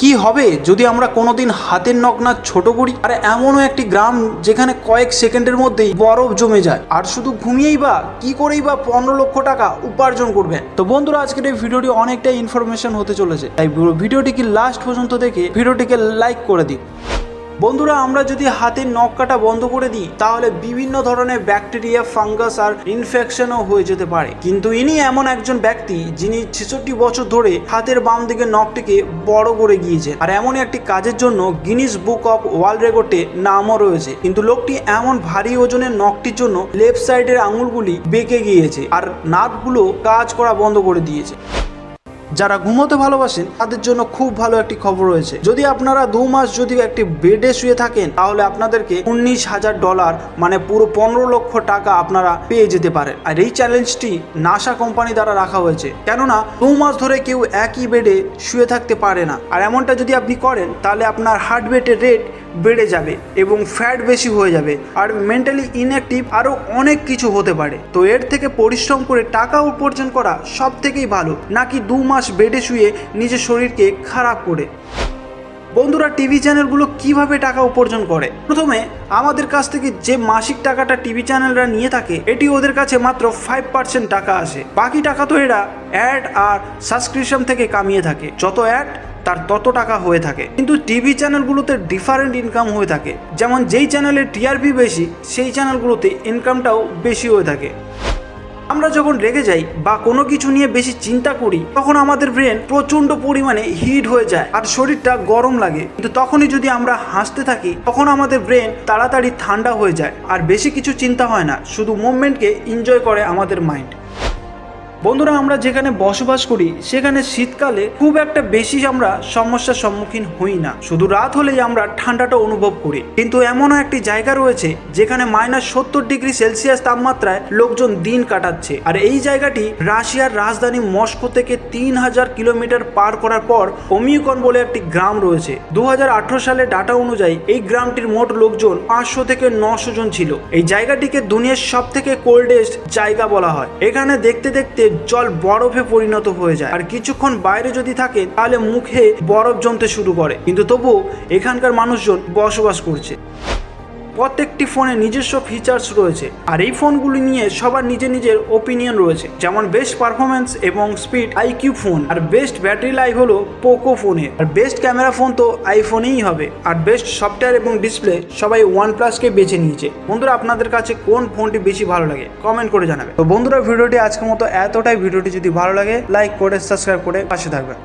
কি হবে যদি আমরা কোনোদিন হাতের নখ না ছোট করি? আর এমনও একটি গ্রাম যেখানে কয়েক সেকেন্ডের মধ্যেই বরফ জমে যায়, আর শুধু ঘুমিয়েই বা কি করেই বা 15 লক্ষ টাকা উপার্জন করবেন। তো বন্ধুরা, আজকের এই ভিডিওটি অনেকটাই ইনফরমেশন হতে চলেছে, তাই ভিডিওটিকে লাস্ট পর্যন্ত দেখে ভিডিওটিকে লাইক করে দিন। বন্ধুরা, আমরা যদি হাতের নখ কাটা বন্ধ করে দিই তাহলে বিভিন্ন ধরনের ব্যাকটেরিয়া, ফাঙ্গাস আর ইনফেকশনও হয়ে যেতে পারে। কিন্তু ইনি এমন একজন ব্যক্তি যিনি 66 বছর ধরে হাতের বাম দিকের নখটিকে বড় করে গিয়েছেন, আর এমনই একটি কাজের জন্য গিনিস বুক অফ ওয়ার্ল্ড রেকর্ডে নামও রয়েছে। কিন্তু লোকটি এমন ভারী ওজনের নখটির জন্য লেফট সাইডের আঙুলগুলি বেঁকে গিয়েছে আর নার্ভগুলো কাজ করা বন্ধ করে দিয়েছে। যারা ঘুমোতে ভালোবাসেন তাদের জন্য খুব ভালো একটি খবর রয়েছে। যদি আপনারা 2 মাস যদি একটি বেডে শুয়ে থাকেন তাহলে আপনাদেরকে $19,000 মানে পুরো 15 লক্ষ টাকা আপনারা পেয়ে যেতে পারেন। আর এই চ্যালেঞ্জটি নাসা কোম্পানি দ্বারা রাখা হয়েছে, কেননা 2 মাস ধরে কেউ একই বেডে শুয়ে থাকতে পারে না। আর এমনটা যদি আপনি করেন তাহলে আপনার হার্ট রেটের রেট বেড়ে যাবে এবং ফ্যাট বেশি হয়ে যাবে, আর মেন্টালি ইনঅ্যাক্টিভ আরও অনেক কিছু হতে পারে। তো এর থেকে পরিশ্রম করে টাকা উপার্জন করা সব থেকেই ভালো, নাকি 2 মাস বেডে শুয়ে নিজের শরীরকে খারাপ করে। বন্ধুরা, টিভি চ্যানেলগুলো কিভাবে টাকা উপার্জন করে? প্রথমে আমাদের কাছ থেকে যে মাসিক টাকাটা টিভি চ্যানেলরা নিয়ে থাকে এটি ওদের কাছে মাত্র 5% টাকা আসে। বাকি টাকা তো এরা অ্যাড আর সাবস্ক্রিপশন থেকে কামিয়ে থাকে। যত অ্যাড তার তত টাকা হয়ে থাকে। কিন্তু টিভি চ্যানেলগুলোতে ডিফারেন্ট ইনকাম হয়ে থাকে, যেমন যেই চ্যানেলের টিআরপি বেশি সেই চ্যানেলগুলোতে ইনকামটাও বেশি হয়ে থাকে। আমরা যখন রেগে যাই বা কোনো কিছু নিয়ে বেশি চিন্তা করি তখন আমাদের ব্রেন প্রচণ্ড পরিমাণে হিট হয়ে যায় আর শরীরটা গরম লাগে। কিন্তু তখনই যদি আমরা হাসতে থাকি তখন আমাদের ব্রেন তাড়াতাড়ি ঠান্ডা হয়ে যায় আর বেশি কিছু চিন্তা হয় না, শুধু মুভমেন্টকে এনজয় করে আমাদের মাইন্ড। বন্ধুরা, আমরা যেখানে বসবাস করি সেখানে শীতকালে খুব একটা বেশি আমরা সমস্যার সম্মুখীন হই না, শুধু রাত হলেই আমরা ঠান্ডাটা অনুভব করি। কিন্তু এমনও একটি জায়গা রয়েছে যেখানে -70°C তাপমাত্রায় লোকজন দিন কাটাচ্ছে, আর এই জায়গাটি রাশিয়ার রাজধানী মস্কো থেকে 3000 কিলোমিটার পার করার পর ওমিউকন বলে একটি গ্রাম রয়েছে। 2018 সালের ডাটা অনুযায়ী এই গ্রামটির মোট লোকজন 500 থেকে 900 জন ছিল। এই জায়গাটিকে দুনিয়ার সব থেকে কোল্ডেস্ট জায়গা বলা হয়। এখানে দেখতে দেখতে জল বরফে পরিণত হয়ে যায়, আর কিছুক্ষণ বাইরে যদি থাকে তাহলে মুখে বরফ জমতে শুরু করে। কিন্তু তবুও এখানকার মানুষজন বসবাস করছে। প্রত্যেকটি ফোনে নিজস্ব ফিচার্স রয়েছে, আর এই ফোনগুলি নিয়ে সবার নিজের নিজের ওপিনিয়ন রয়েছে। যেমন বেস্ট পারফরমেন্স এবং স্পিড আইকিউ ফোন, আর বেস্ট ব্যাটারি লাইফ হলো পোকো ফোনে, আর বেস্ট ক্যামেরা ফোন তো আইফোনেই হবে, আর বেস্ট সফটওয়্যার এবং ডিসপ্লে সবাই OnePlus-কে বেছে নিয়েছে। বন্ধুরা, আপনাদের কাছে কোন ফোনটি বেশি ভালো লাগে কমেন্ট করে জানাবে। তো বন্ধুরা, ভিডিওটি আজকের মতো এতটাই। ভিডিওটি যদি ভালো লাগে লাইক করে সাবস্ক্রাইব করে পাশে থাকবেন।